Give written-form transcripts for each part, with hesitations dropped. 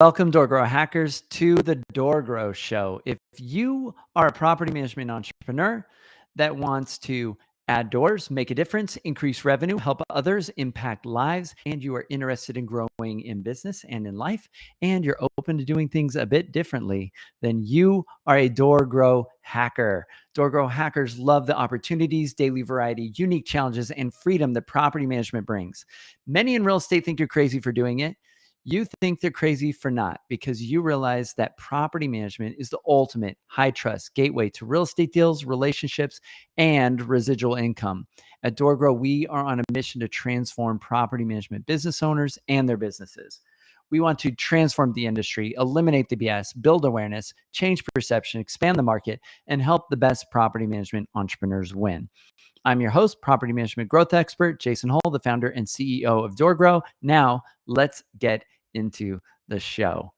Welcome, DoorGrow hackers, to the DoorGrow Show. If you are a property management entrepreneur that wants to add doors, make a difference, increase revenue, help others, impact lives, and you are interested in growing in business and in life, and you're open to doing things a bit differently, then you are a DoorGrow hacker. DoorGrow hackers love the opportunities, daily variety, unique challenges, and freedom that property management brings. Many in real estate think you're crazy for doing it. You think they're crazy for not, because you realize that property management is the ultimate high trust gateway to real estate deals, relationships, and residual income. At DoorGrow, we are on a mission to transform property management business owners and their businesses. We want to transform the industry, eliminate the BS, build awareness, change perception, expand the market, and help the best property management entrepreneurs win. I'm your host, property management growth expert, Jason Hull, the founder and CEO of DoorGrow. Now, let's get into the show.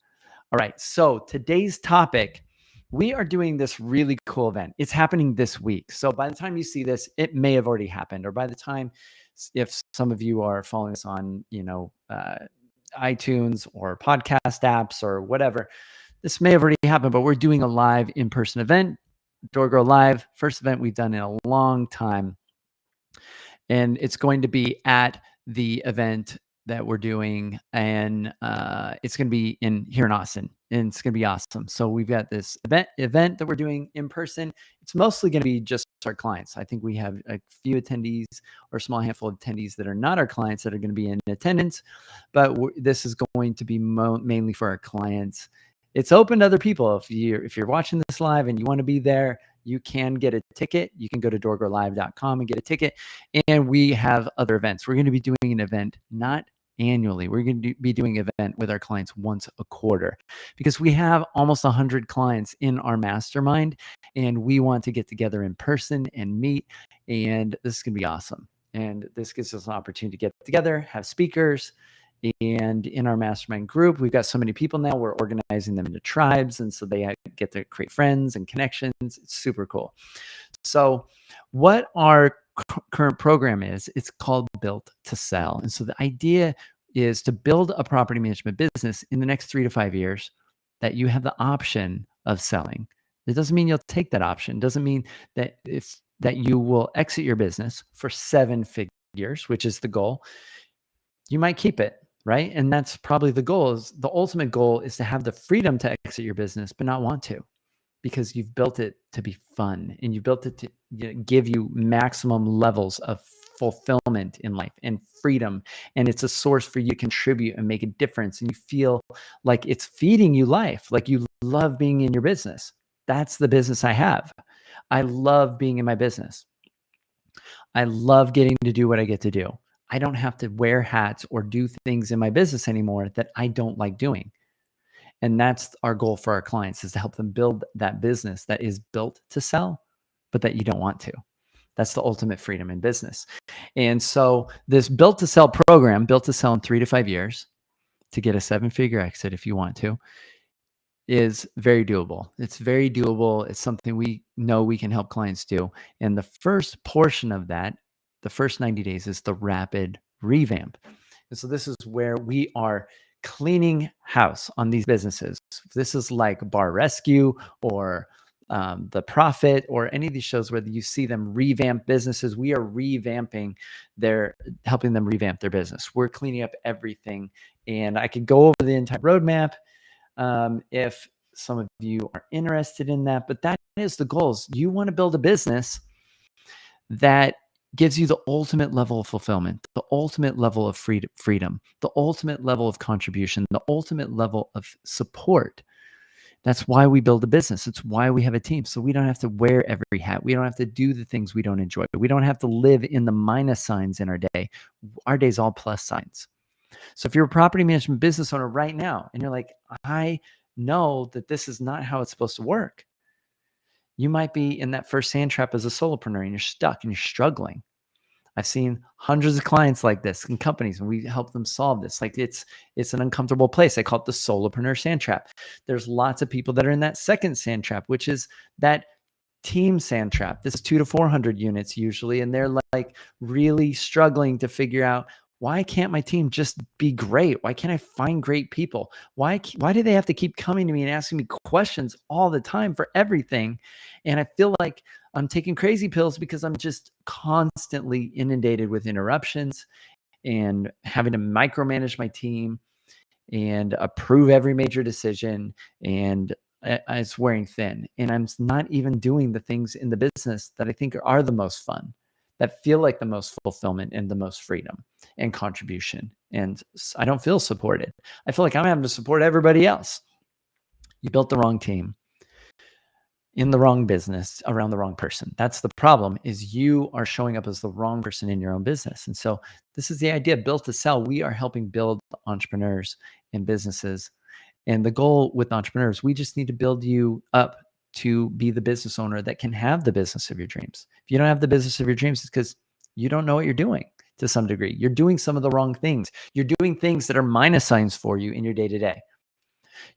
All right, so today's topic, we are doing this really cool event. It's happening this week. So by the time you see this, it may have already happened, or by the time, if some of you are following us on, iTunes or podcast apps or whatever, this may have already happened, but we're doing a live in-person event. DoorGrow Live, first event we've done in a long time. And it's going to be at the event that we're doing, and it's going to be here in Austin, and it's going to be awesome. So we've got this event that we're doing in person. It's mostly going to be just our clients. I think we have a few attendees or a small handful of attendees that are not our clients that are going to be in attendance, but this is going to be mainly for our clients. It's open to other people. If you're watching this live and you want to be there, you can get a ticket. You can go to doorgrowlive.com and get a ticket. And we have other events. We're going to be doing an event not annually. We're going to be doing an event with our clients once a quarter, because we have almost 100 clients in our mastermind, and we want to get together in person and meet. And this is going to be awesome. And this gives us an opportunity to get together, have speakers. And in our mastermind group, we've got so many people now, we're organizing them into tribes. And so they get to create friends and connections. It's super cool. So what our current program is, it's called Built to Sell. And so the idea is to build a property management business in the next 3 to 5 years that you have the option of selling. It doesn't mean you'll take that option. It doesn't mean that that you will exit your business for 7 figures, which is the goal. You might keep it, right? And that's probably the goal. The ultimate goal is to have the freedom to exit your business, but not want to, because you've built it to be fun, and you built it to give you maximum levels of fulfillment in life and freedom. And it's a source for you to contribute and make a difference. And you feel like it's feeding you life, like you love being in your business. That's the business I have. I love being in my business. I love getting to do what I get to do. I don't have to wear hats or do things in my business anymore that I don't like doing. And that's our goal for our clients, is to help them build that business that is built to sell, but that you don't want to. That's the ultimate freedom in business. And so this Built to Sell program, Built to Sell in 3 to 5 years to get a 7-figure exit if you want to, is very doable. It's very doable. It's something we know we can help clients do. And the first portion of that, the first 90 days, is the rapid revamp. And so this is where we are cleaning house on these businesses. This is like Bar Rescue or The Profit or any of these shows where you see them revamp businesses. We are helping them revamp their business. We're cleaning up everything. And I could go over the entire roadmap if some of you are interested in that, but that is the goals. You want to build a business that gives you the ultimate level of fulfillment, the ultimate level of freedom, the ultimate level of contribution, the ultimate level of support. That's why we build a business. It's why we have a team. So we don't have to wear every hat. We don't have to do the things we don't enjoy. We don't have to live in the minus signs in our day. Our day's all plus signs. So if you're a property management business owner right now, and you're like, I know that this is not how it's supposed to work, you might be in that first sand trap as a solopreneur, and you're stuck and you're struggling. I've seen hundreds of clients like this in companies, and we help them solve this. Like it's an uncomfortable place. I call it the solopreneur sand trap. There's lots of people that are in that second sand trap, which is that team sand trap. This is 200 to 400 units usually, and they're like really struggling to figure out Why can't my team just be great? Why can't I find great people? Why do they have to keep coming to me and asking me questions all the time for everything? And I feel like I'm taking crazy pills because I'm just constantly inundated with interruptions and having to micromanage my team and approve every major decision. And it's wearing thin. And I'm not even doing the things in the business that I think are the most fun, that feel like the most fulfillment and the most freedom and contribution. And I don't feel supported. I feel like I'm having to support everybody else. You built the wrong team in the wrong business around the wrong person. That's the problem, is you are showing up as the wrong person in your own business. And so this is the idea, built to sell. We are helping build entrepreneurs and businesses. And the goal with entrepreneurs, we just need to build you up to be the business owner that can have the business of your dreams. If you don't have the business of your dreams, it's because you don't know what you're doing to some degree. You're doing some of the wrong things. You're doing things that are minus signs for you in your day to day.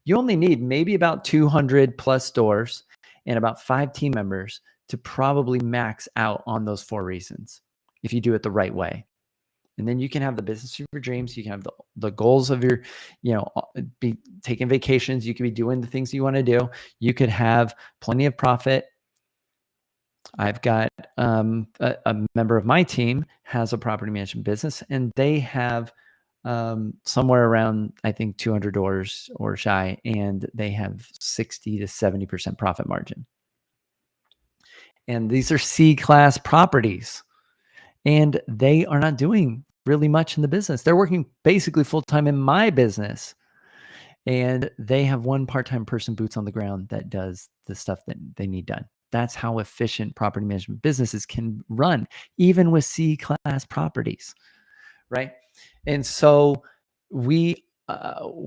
You only need maybe about 200 plus doors and about 5 team members to probably max out on those 4 reasons if you do it the right way. And then you can have the business of your dreams. You can have the goals of your, be taking vacations. You could be doing the things you want to do. You could have plenty of profit. I've got a member of my team has a property management business, and they have somewhere around, I think, 200 doors or shy, and they have 60 to 70% profit margin. And these are C-class properties, and they are not doing really much in the business. They're working basically full-time in my business, and they have one part-time person, boots on the ground, that does the stuff that they need done. That's how efficient property management businesses can run, even with C-class properties, right? And so we're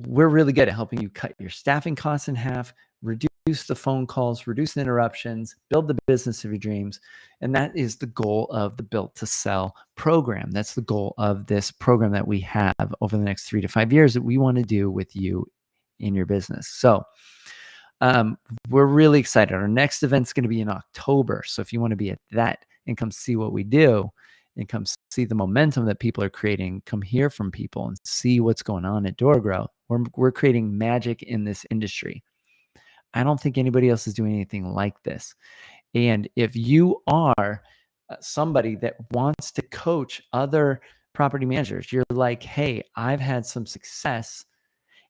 really good at helping you cut your staffing costs in half, reduce the phone calls, reduce the interruptions, build the business of your dreams. And that is the goal of the Built to Sell program. That's the goal of this program that we have over the next 3 to 5 years that we want to do with you in your business. So we're really excited. Our next event's going to be in October. So if you want to be at that and come see what we do and come see the momentum that people are creating, come hear from people and see what's going on at DoorGrow. We're creating magic in this industry. I don't think anybody else is doing anything like this. And if you are somebody that wants to coach other property managers, you're like, hey, I've had some success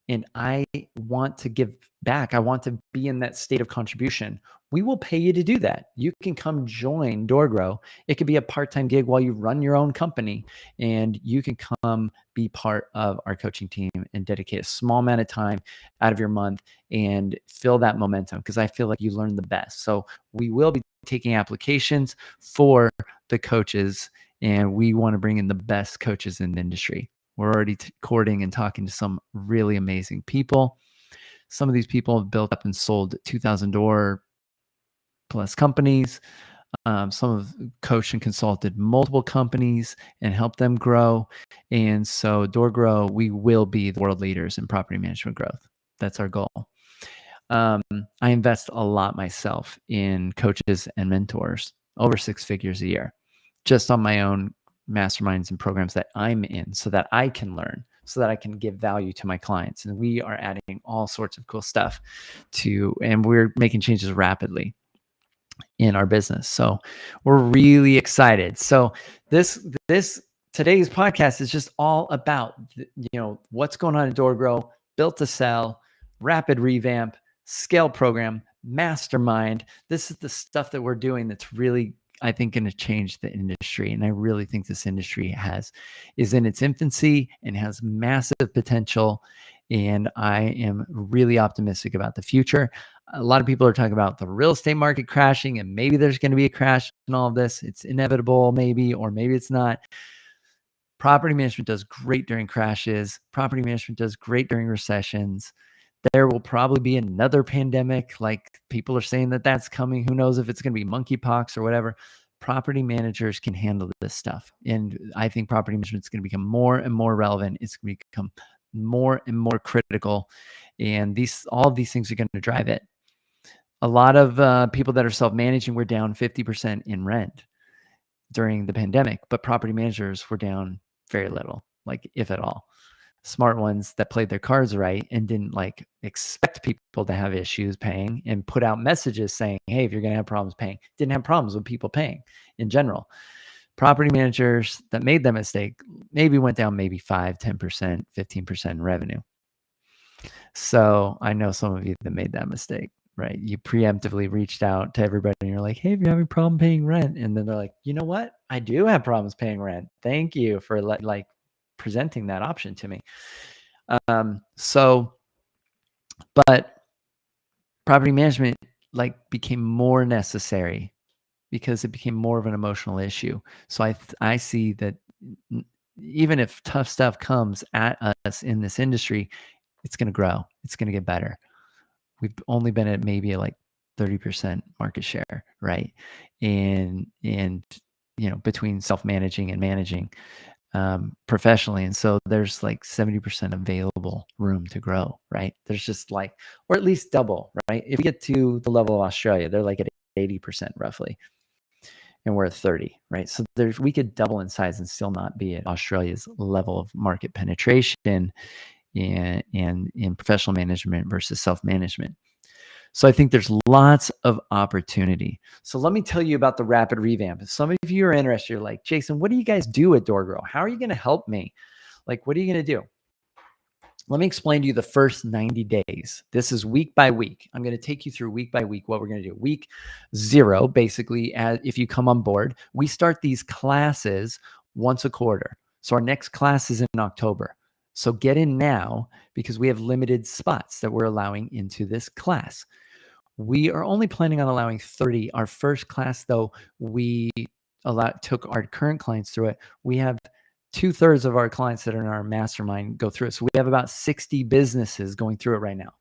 and I want to give back. I want to be in that state of contribution. We will pay you to do that. You can come join DoorGrow. It could be a part-time gig while you run your own company, and you can come be part of our coaching team and dedicate a small amount of time out of your month and feel that momentum, because I feel like you learn the best. So we will be taking applications for the coaches, and we want to bring in the best coaches in the industry. We're already courting and talking to some really amazing people. Some of these people have built up and sold 2,000 door plus companies. Some have coached and consulted multiple companies and helped them grow. And so DoorGrow, we will be the world leaders in property management growth. That's our goal. I invest a lot myself in coaches and mentors, over 6 figures a year, just on my own masterminds and programs that I'm in, so that I can learn, so that I can give value to my clients. And we are adding all sorts of cool stuff and we're making changes rapidly in our business. So we're really excited. So today's podcast is just all about, what's going on at DoorGrow, Built to Sell, Rapid Revamp, Scale Program, Mastermind. This is the stuff that we're doing that's really, I think, going to change the industry. And I really think this industry is in its infancy and has massive potential. And I am really optimistic about the future. A lot of people are talking about the real estate market crashing, and maybe there's going to be a crash in all of this. It's inevitable, maybe, or maybe it's not. Property management does great during crashes. Property management does great during recessions. There will probably be another pandemic, like people are saying that that's coming. Who knows if it's going to be monkeypox or whatever. Property managers can handle this stuff. And I think property management is going to become more and more relevant. It's going to become more and more critical. And all of these things are going to drive it. A lot of people that are self-managing were down 50% in rent during the pandemic, but property managers were down very little. like if at all. Smart ones that played their cards right and didn't like expect people to have issues paying and put out messages saying, hey, if you're going to have problems paying, didn't have problems with people paying in general. Property managers that made that mistake maybe went down maybe 5, 10%, 15% in revenue. So I know some of you that made that mistake, right? You preemptively reached out to everybody and you're like, hey, if you're having a problem paying rent. And then they're like, you know what? I do have problems paying rent. Thank you for like presenting that option to me. But property management like became more necessary because it became more of an emotional issue. So I see that even if tough stuff comes at us in this industry, it's going to grow. It's going to get better. We've only been at maybe like 30% market share, right? And between self-managing and managing professionally. And so there's like 70% available room to grow, right? There's just like, or at least double, right? If we get to the level of Australia, they're like at 80% roughly. And we're at 30, right? So we could double in size and still not be at Australia's level of market penetration and in professional management versus self-management. So I think there's lots of opportunity. So let me tell you about the rapid revamp. If some of you are interested, you're like, Jason, what do you guys do at DoorGrow? How are you going to help me? Like, what are you going to do? Let me explain to you the first 90 days. This is week by week. I'm going to take you through week by week what we're going to do. Week 0, basically, if you come on board, we start these classes once a quarter. So our next class is in October. So get in now because we have limited spots that we're allowing into this class. We are only planning on allowing 30. Our first class, though, we took our current clients through it. We have 2/3 of our clients that are in our mastermind go through it. So we have about 60 businesses going through it right now.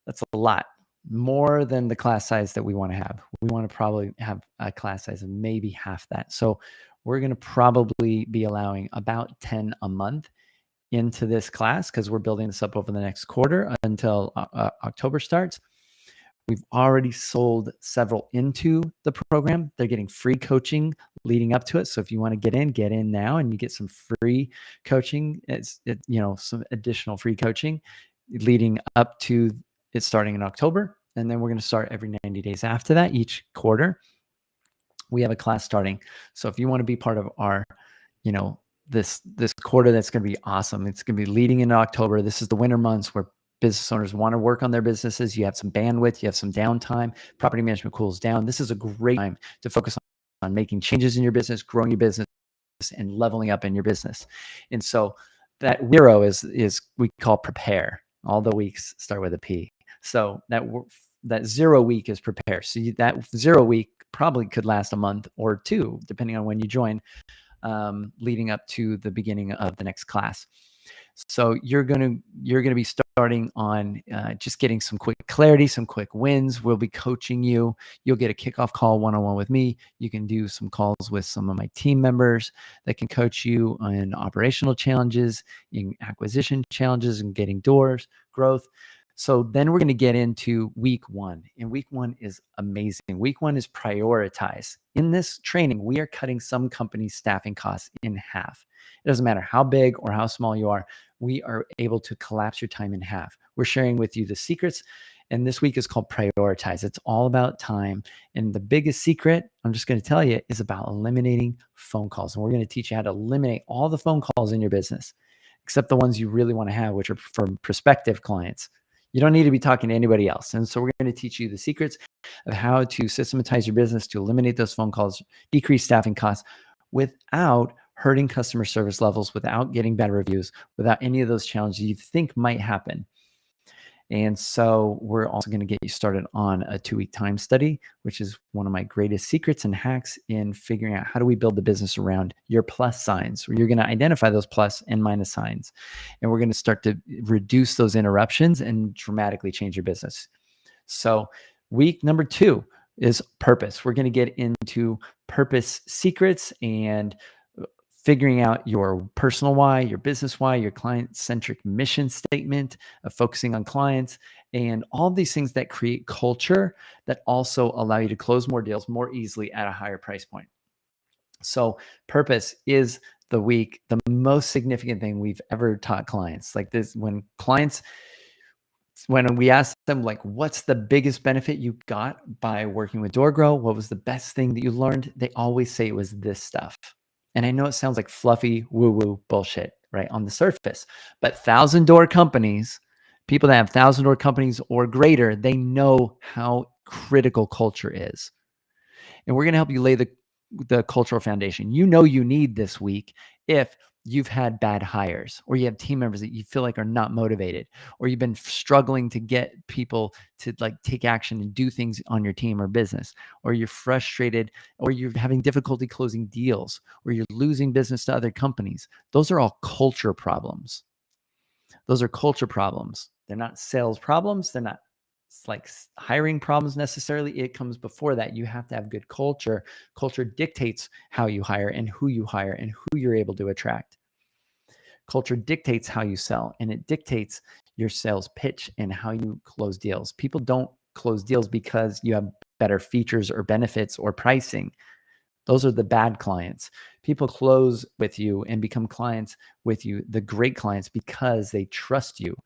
That's a lot, more than the class size that we want to have. We want to probably have a class size of maybe half that. So we're going to probably be allowing about 10 a month into this class because we're building this up over the next quarter until October starts. We've already sold several into the program. They're getting free coaching leading up to it. So if you want to get in now and you get some free coaching, some additional free coaching leading up to it starting in October. And then we're going to start every 90 days after that, each quarter. We have a class starting. So if you want to be part of our, this quarter, that's going to be awesome. It's going to be leading into October. This is the winter months where business owners want to work on their businesses. You have some bandwidth, you have some downtime, property management cools down. This is a great time to focus on making changes in your business, growing your business, and leveling up in your business. And so that 0 is we call prepare. All the weeks start with a P. So that 0 week is prepare. So that 0 week probably could last a month or 2, depending on when you join, leading up to the beginning of the next class. So you're gonna be starting on just getting some quick clarity, some quick wins. We'll be coaching you. You'll get a kickoff call one-on-one with me. You can do some calls with some of my team members that can coach you on operational challenges, in acquisition challenges, and getting doors, growth. So then we're going to get into week 1. And week 1 is amazing. Week 1 is prioritize. In this training, we are cutting some companies' staffing costs in half. It doesn't matter how big or how small you are. We are able to collapse your time in half. We're sharing with you the secrets. And this week is called prioritize. It's all about time. And the biggest secret, I'm just going to tell you, is about eliminating phone calls. And we're going to teach you how to eliminate all the phone calls in your business, except the ones you really want to have, which are from prospective clients. You don't need to be talking to anybody else. And so we're going to teach you the secrets of how to systematize your business to eliminate those phone calls, decrease staffing costs without hurting customer service levels, without getting bad reviews, without any of those challenges you think might happen. And so we're also going to get you started on a 2-week time study, which is one of my greatest secrets and hacks in figuring out how do we build the business around your plus signs, where you're going to identify those plus and minus signs. And we're going to start to reduce those interruptions and dramatically change your business. So week number 2 is purpose. We're going to get into purpose secrets and figuring out your personal why, your business why, your client-centric mission statement of focusing on clients, and all these things that create culture that also allow you to close more deals more easily at a higher price point. So purpose is the week, the most significant thing we've ever taught clients, like this, when we ask them, like, what's the biggest benefit you got by working with DoorGrow? What was the best thing that you learned? They always say it was this stuff. And I know it sounds like fluffy woo-woo bullshit, right, on the surface, but 1,000-door companies, people that have 1,000-door companies or greater, they know how critical culture is. And we're going to help you lay the cultural foundation. You know you need this week if you've had bad hires, or you have team members that you feel like are not motivated, or you've been struggling to get people to like take action and do things on your team or business, or you're frustrated, or you're having difficulty closing deals, or you're losing business to other companies. Those are all culture problems. Those are culture problems. They're not sales problems. They're not like hiring problems necessarily. It comes before that. You have to have good culture. Culture dictates how you hire and who you hire and who you're able to attract. Culture dictates how you sell, and it dictates your sales pitch and how you close deals. People don't close deals because you have better features or benefits or pricing. Those are the bad clients. People close with you and become clients with you, the great clients, because they trust you.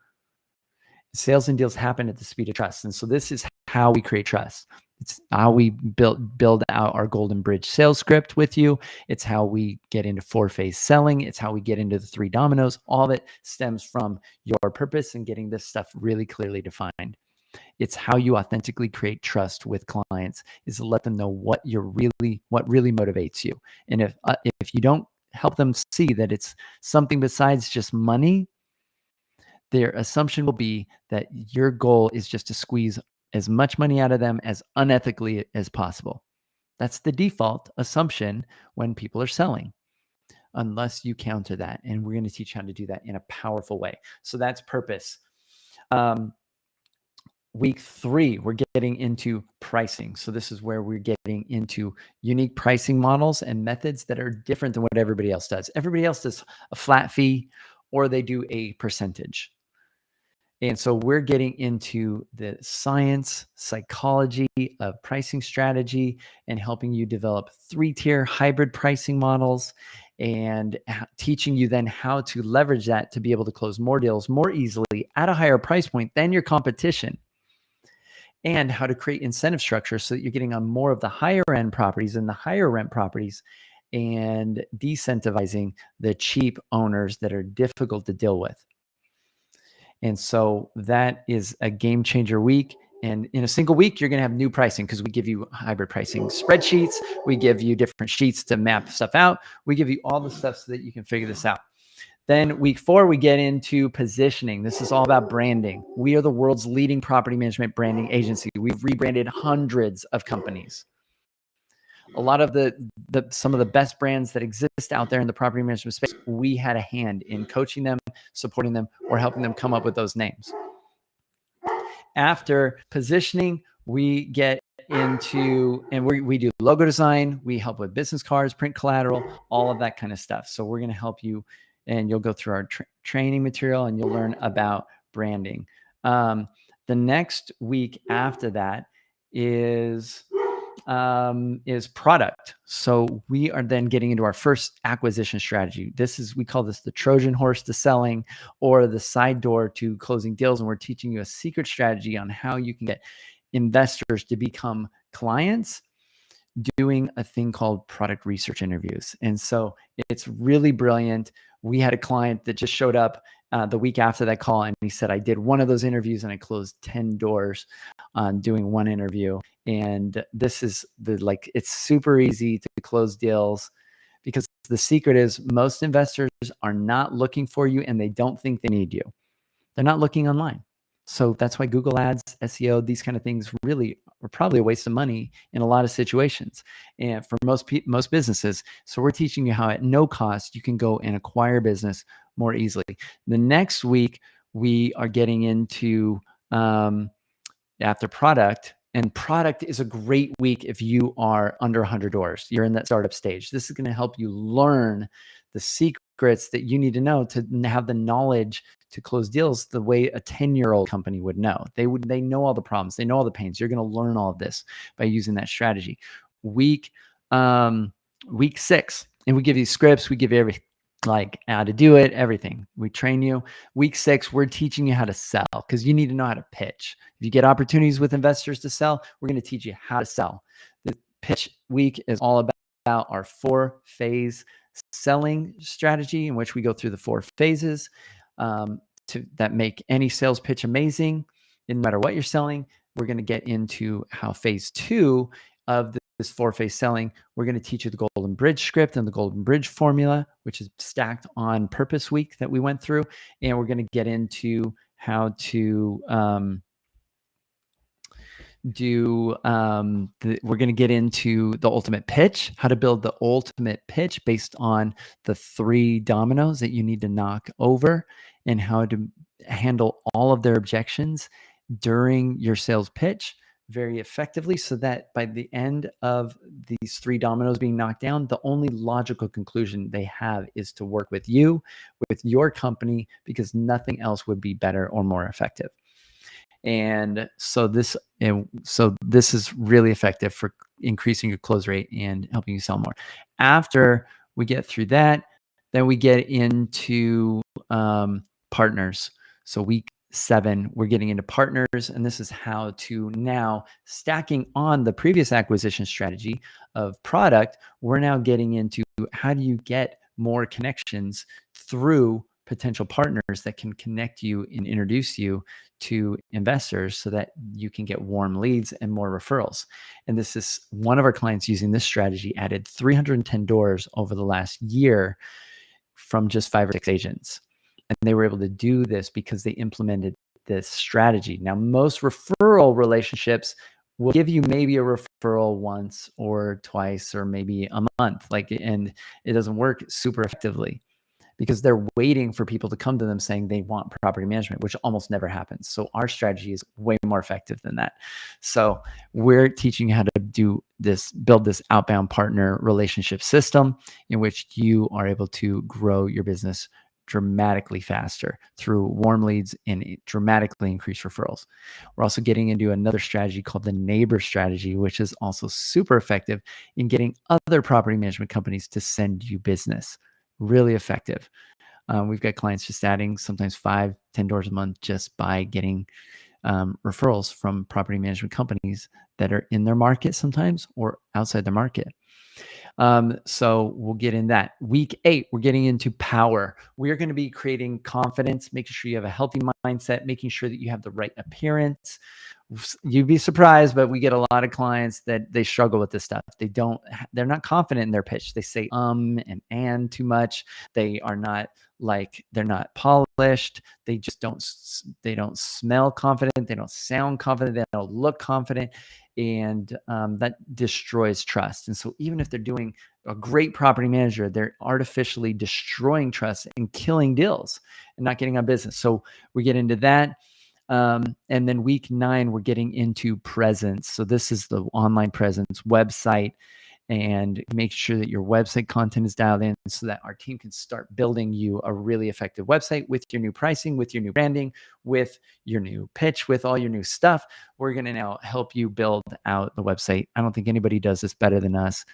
Sales and deals happen at the speed of trust. And so this is how we create trust. It's how we build out our golden bridge sales script with you. It's how we get into 4-phase selling. It's how we get into the 3 dominoes. All of it stems from your purpose and getting this stuff really clearly defined. It's how you authentically create trust with clients, is to let them know what really motivates you. And if you don't help them see that it's something besides just money, their assumption will be that your goal is just to squeeze as much money out of them as unethically as possible. That's the default assumption when people are selling, unless you counter that. And we're going to teach you how to do that in a powerful way. So that's purpose. Week 3, we're getting into pricing. So this is where we're getting into unique pricing models and methods that are different than what everybody else does. Everybody else does a flat fee, or they do a percentage. And so we're getting into the science, psychology of pricing strategy, and helping you develop 3-tier hybrid pricing models, and teaching you then how to leverage that to be able to close more deals more easily at a higher price point than your competition, and how to create incentive structure so that you're getting on more of the higher end properties and the higher rent properties, and decentivizing the cheap owners that are difficult to deal with. And so that is a game changer week. And in a single week, you're going to have new pricing, because we give you hybrid pricing spreadsheets. We give you different sheets to map stuff out. We give you all the stuff so that you can figure this out. Then week 4, we get into positioning. This is all about branding. We are the world's leading property management branding agency. We've rebranded hundreds of companies. A lot of some of the best brands that exist out there in the property management space, we had a hand in coaching them, supporting them, or helping them come up with those names. After positioning, we get into, and we do logo design. We help with business cards, print collateral, all of that kind of stuff. So we're going to help you, and you'll go through our training material, and you'll learn about branding. The next week after that is product. So we are then getting into our first acquisition strategy. We call this the Trojan horse to selling, or the side door to closing deals. And we're teaching you a secret strategy on how you can get investors to become clients, doing a thing called product research interviews. And so it's really brilliant. We had a client that just showed up the week after that call, and he said, I did one of those interviews and I closed 10 doors on doing one interview. And this is it's super easy to close deals, because the secret is most investors are not looking for you, and they don't think they need you. They're not looking online. So that's why Google Ads, SEO, these kind of things really are probably a waste of money in a lot of situations, and for most businesses. So we're teaching you how at no cost you can go and acquire business more easily. The next week, we are getting into after product. And product is a great week if you are under 100 doors. You're in that startup stage. This is going to help you learn the secrets that you need to know to have the knowledge to close deals the way a 10-year-old company would know. They know all the problems. They know all the pains. You're going to learn all of this by using that strategy. Week 6 And we give you scripts, we give you everything, like how to do it, everything. We train you. Week 6, we're teaching you how to sell because you need to know how to pitch. If you get opportunities with investors to sell, we're going to teach you how to sell. The pitch week is all about our 4-phase selling strategy, in which we go through the 4 phases that make any sales pitch amazing. And no matter what you're selling, we're going to get into how phase 2 of this 4-phase selling, we're going to teach you the Golden Bridge script and the Golden Bridge formula, which is stacked on Purpose Week that we went through. And we're going to get into how to we're going to get into the ultimate pitch, how to build the ultimate pitch based on the 3 dominoes that you need to knock over, and how to handle all of their objections during your sales pitch very effectively, so that by the end of these 3 dominoes being knocked down, the only logical conclusion they have is to work with you, with your company, because nothing else would be better or more effective. And so this is really effective for increasing your close rate and helping you sell more. After we get through that, then we get into partners. So week 7, we're getting into partners, and this is how to now, stacking on the previous acquisition strategy of product, we're now getting into how do you get more connections through potential partners that can connect you and introduce you to investors so that you can get warm leads and more referrals. And this is one of our clients using this strategy added 310 doors over the last year from just 5 or 6 agents. And they were able to do this because they implemented this strategy. Now, most referral relationships will give you maybe a referral once or twice or maybe a month, and it doesn't work super effectively because they're waiting for people to come to them saying they want property management, which almost never happens. So our strategy is way more effective than that. So we're teaching you how to do this, build this outbound partner relationship system in which you are able to grow your business dramatically faster through warm leads and dramatically increase referrals. We're also getting into another strategy called the neighbor strategy, which is also super effective in getting other property management companies to send you business. Really effective. We've got clients just adding sometimes 5-10 doors a month just by getting referrals from property management companies that are in their market sometimes or outside the market. So we'll get in that. Week 8, we're getting into power. We are going to be creating confidence, making sure you have a healthy mindset, making sure that you have the right appearance. You'd be surprised, but we get a lot of clients that they struggle with this stuff. They're not confident in their pitch. They say and too much. They're not polished. They just don't smell confident. They don't sound confident. They don't look confident. And that destroys trust. And so even if they're doing a great property manager, they're artificially destroying trust and killing deals and not getting on business. So we get into that. And then week 9, we're getting into presence. So this is the online presence website, and make sure that your website content is dialed in so that our team can start building you a really effective website with your new pricing, with your new branding, with your new pitch, with all your new stuff. We're going to now help you build out the website. I don't think anybody does this better than us.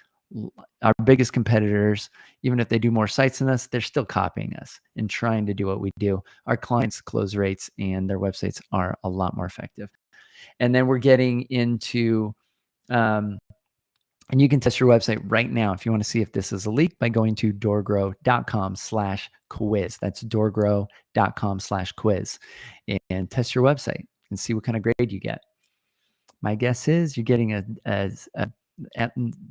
Our biggest competitors, even if they do more sites than us, they're still copying us and trying to do what we do. Our clients' close rates and their websites are a lot more effective. And then we're getting into and you can test your website right now if you want to see if this is a leak by going to doorgrow.com/quiz. That's doorgrow.com/quiz, and test your website and see what kind of grade you get. My guess is you're getting at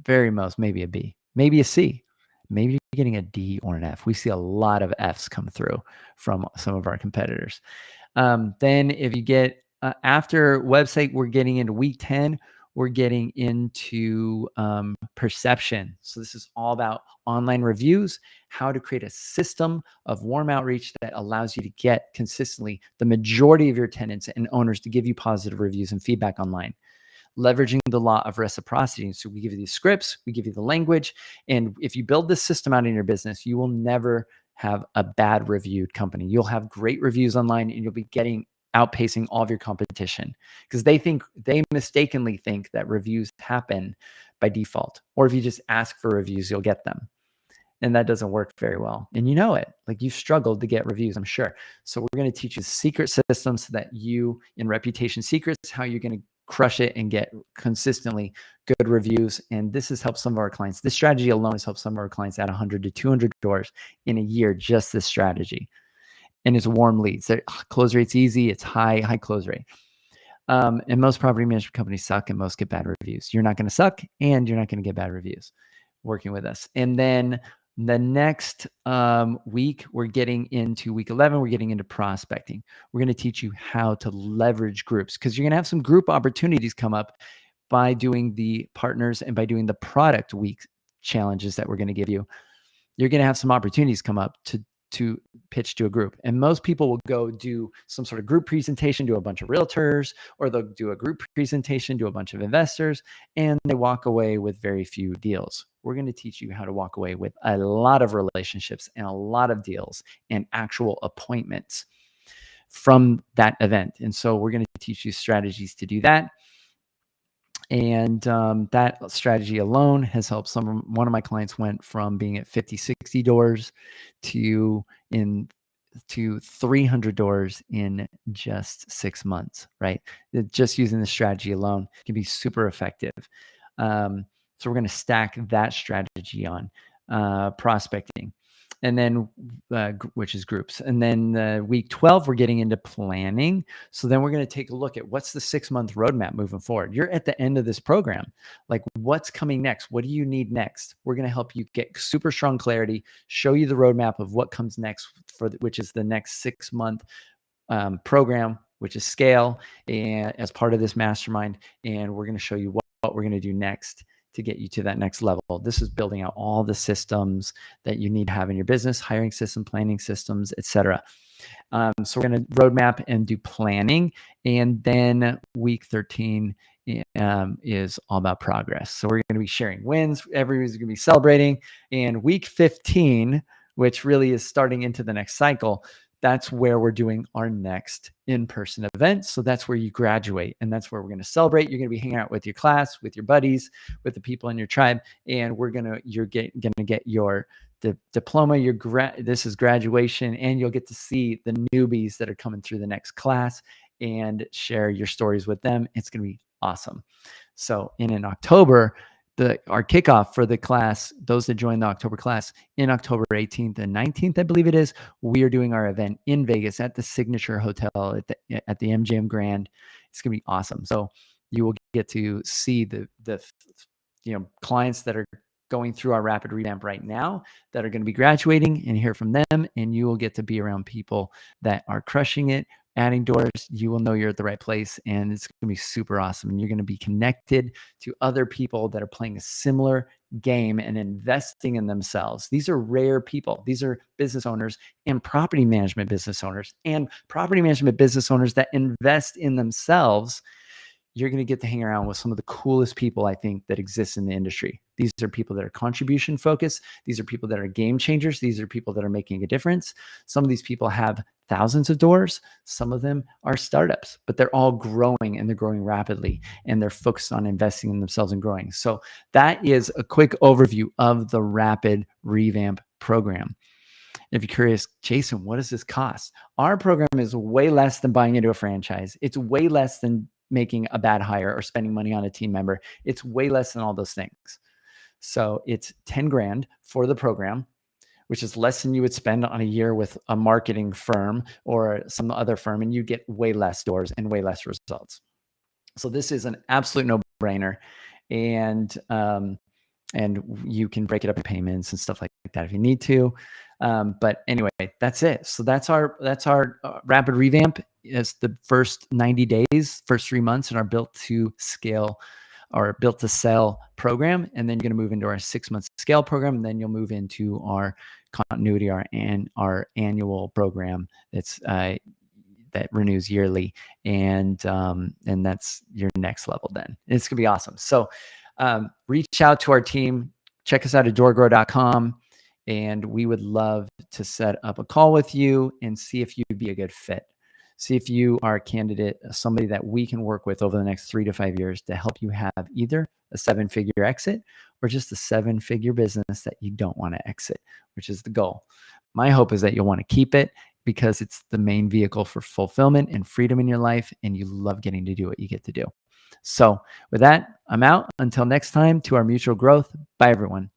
very most maybe a B, maybe a C, maybe you're getting a D or an F. We see a lot of Fs come through from some of our competitors. Then if you get after website, we're getting into week 10. We're getting into perception. So this is all about online reviews, how to create a system of warm outreach that allows you to get consistently the majority of your tenants and owners to give you positive reviews and feedback online. Leveraging the law of reciprocity. So we give you these scripts, we give you the language, and if you build this system out in your business, you will never have a bad reviewed company. You'll have great reviews online, and you'll be outpacing all of your competition because they mistakenly think that reviews happen by default, or if you just ask for reviews, you'll get them. And that doesn't work very well. And you know it, like you've struggled to get reviews, I'm sure. So we're going to teach you secret systems so that you, in Reputation Secrets, how you're going to crush it and get consistently good reviews. And this has helped some of our clients. This strategy alone has helped some of our clients add 100 to 200 doors in a year, just this strategy. And it's warm leads. Their close rate's easy. It's high close rate. And most property management companies suck and most get bad reviews. You're not going to suck and you're not going to get bad reviews working with us. And then the next week, we're getting into week 11, we're getting into prospecting. We're going to teach you how to leverage groups, because you're going to have some group opportunities come up by doing the partners and by doing the product week challenges that we're going to give you. You're going to have some opportunities come up to pitch to a group. And most people will go do some sort of group presentation to a bunch of realtors, or they'll do a group presentation to a bunch of investors, and they walk away with very few deals. We're going to teach you how to walk away with a lot of relationships and a lot of deals and actual appointments from that event. And so we're going to teach you strategies to do that. And that strategy alone has helped one of my clients went from being at 50, 60 doors to 300 doors in just 6 months, right? Just using the strategy alone can be super effective. So we're going to stack that strategy on prospecting, and then which is groups. And then week 12, we're getting into planning. So then we're going to take a look at what's the 6-month roadmap moving forward. You're at the end of this program. Like, what's coming next? What do you need next? We're going to help you get super strong clarity, show you the roadmap of what comes next which is the next 6-month program, which is scale, and as part of this mastermind. And we're going to show you what we're going to do next to get you to that next level. This is building out all the systems that you need to have in your business, hiring system, planning systems, etc. So we're going to roadmap and do planning. And then week 13 is all about progress. So we're going to be sharing wins. Everybody's going to be celebrating. And week 15, which really is starting into the next cycle, that's where we're doing our next in-person event. So that's where you graduate, and that's where we're going to celebrate. You're going to be hanging out with your class, with your buddies, with the people in your tribe, and you're going to get your diploma. This is graduation, and you'll get to see the newbies that are coming through the next class and share your stories with them. It's going to be awesome. So in October, our kickoff for the class, those that join the October class, in October 18th and 19th, I believe it is, we are doing our event in Vegas at the Signature Hotel at the MGM Grand. It's going to be awesome. So you will get to see the clients that are going through our rapid revamp right now that are going to be graduating, and hear from them. And you will get to be around people that are crushing it, adding doors. You will know you're at the right place, and it's going to be super awesome. And you're going to be connected to other people that are playing a similar game and investing in themselves. These are rare people. These are business owners and property management business owners that invest in themselves. You're going to get to hang around with some of the coolest people, I think, that exist in the industry. These are people that are contribution focused. These are people that are game changers. These are people that are making a difference. Some of these people have thousands of doors. Some of them are startups, but they're all growing, and they're growing rapidly, and they're focused on investing in themselves and growing. So that is a quick overview of the Rapid Revamp Program. If you're curious, Jason, what does this cost? Our program is way less than buying into a franchise. It's way less than making a bad hire or spending money on a team member. It's way less than all those things. So it's 10 grand for the program, which is less than you would spend on a year with a marketing firm or some other firm, and you get way less doors and way less results. So this is an absolute no-brainer. And you can break it up in payments and stuff like that if you need to. But anyway, that's it. So that's our rapid revamp. It's the first 90 days, first 3 months in our built to scale or built to sell program. And then you're going to move into our 6-month scale program. And then you'll move into our continuity, our annual program that renews yearly. And that's your next level then. It's going to be awesome. So reach out to our team. Check us out at DoorGrow.com. And we would love to set up a call with you and see if you'd be a good fit. See if you are a candidate, somebody that we can work with over the next 3 to 5 years to help you have either a 7-figure exit or just a 7-figure business that you don't want to exit, which is the goal. My hope is that you'll want to keep it because it's the main vehicle for fulfillment and freedom in your life, and you love getting to do what you get to do. So with that, I'm out. Until next time, to our mutual growth. Bye, everyone.